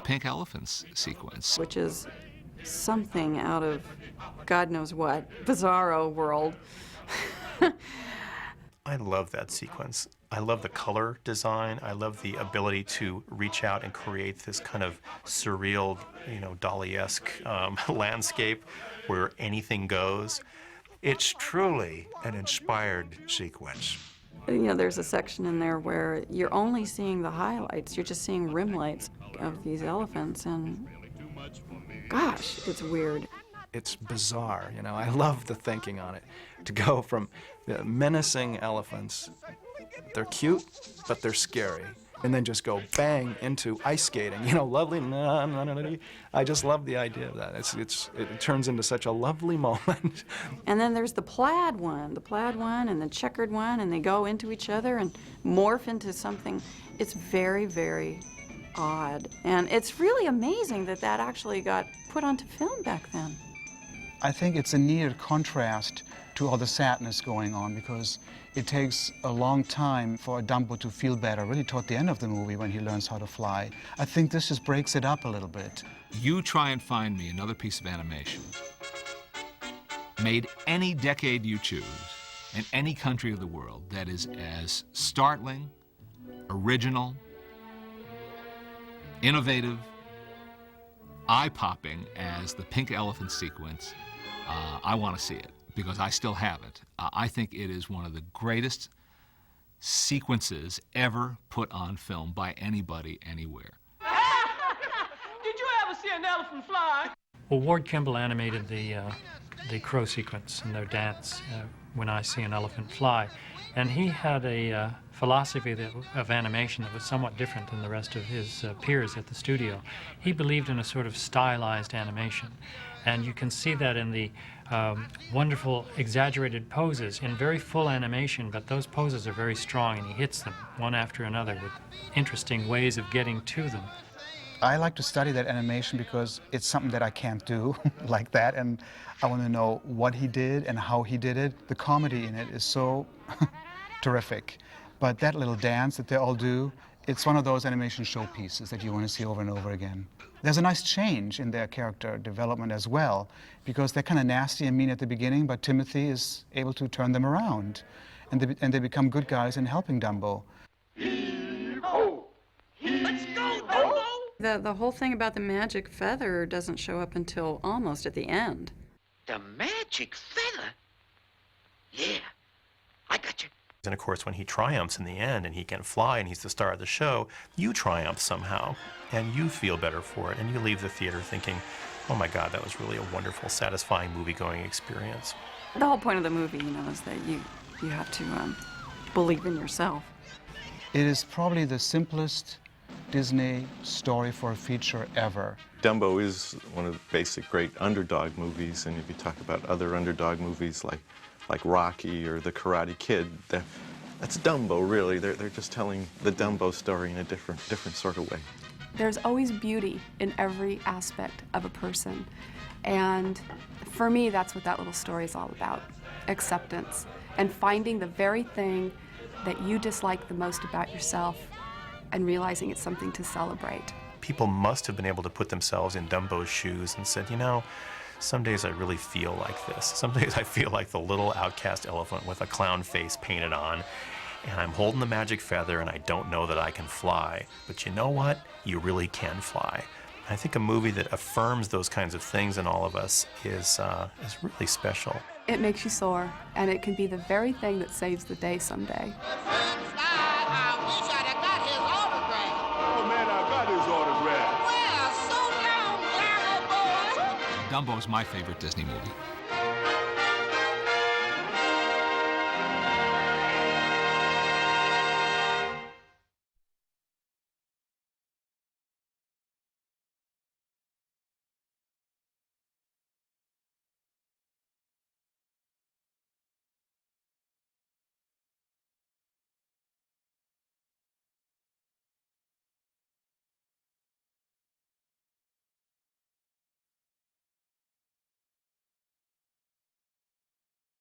pink elephants sequence. Which is something out of God knows what, bizarro world. I love that sequence. I love the color design. I love the ability to reach out and create this kind of surreal, Dali-esque landscape where anything goes. It's truly an inspired sequence. There's a section in there where you're only seeing the highlights. You're just seeing rim lights of these elephants, and gosh, it's weird. It's bizarre, I love the thinking on it. To go from the menacing elephants, they're cute, but they're scary, and then just go bang into ice skating, lovely, I just love the idea of that. It turns into such a lovely moment. And then there's the plaid one and the checkered one, and they go into each other and morph into something. It's very, very odd, and it's really amazing that that actually got put onto film back then. I think it's a needed contrast to all the sadness going on, because it takes a long time for Dumbo to feel better, really toward the end of the movie when he learns how to fly. I think this just breaks it up a little bit. You try and find me another piece of animation made any decade you choose in any country of the world that is as startling, original, innovative, eye-popping as the pink elephant sequence. I want to see it, because I still have it. I think it is one of the greatest sequences ever put on film by anybody, anywhere. Did you ever see an elephant fly? Well, Ward Kimball animated the crow sequence and their dance, When I See an Elephant Fly. And he had a philosophy of animation that was somewhat different than the rest of his peers at the studio. He believed in a sort of stylized animation. And you can see that in the wonderful exaggerated poses in very full animation, but those poses are very strong, and he hits them one after another with interesting ways of getting to them. I like to study that animation because it's something that I can't do like that, and I want to know what he did and how he did it. The comedy in it is so terrific. But that little dance that they all do, it's one of those animation showpieces that you want to see over and over again. There's a nice change in their character development as well, because they're kind of nasty and mean at the beginning, but Timothy is able to turn them around, and they become good guys in helping Dumbo. Let's go, Dumbo! The whole thing about the magic feather doesn't show up until almost at the end. The magic feather? Yeah, I got you. And of course, when he triumphs in the end and he can fly and he's the star of the show, you triumph somehow, and you feel better for it, and you leave the theater thinking, oh my God, that was really a wonderful, satisfying movie-going experience. The whole point of the movie, is that you have to believe in yourself. It is probably the simplest Disney story for a feature ever. Dumbo is one of the basic great underdog movies, and if you talk about other underdog movies like Rocky or The Karate Kid, that's Dumbo, really. They're just telling the Dumbo story in a different sort of way. There's always beauty in every aspect of a person, and for me, that's what that little story is all about: acceptance and finding the very thing that you dislike the most about yourself and realizing it's something to celebrate. People must have been able to put themselves in Dumbo's shoes and said, some days I really feel like this. Some days I feel like the little outcast elephant with a clown face painted on, and I'm holding the magic feather and I don't know that I can fly. But you know what? You really can fly. I think a movie that affirms those kinds of things in all of us is really special. It makes you soar, and it can be the very thing that saves the day someday. Dumbo is my favorite Disney movie.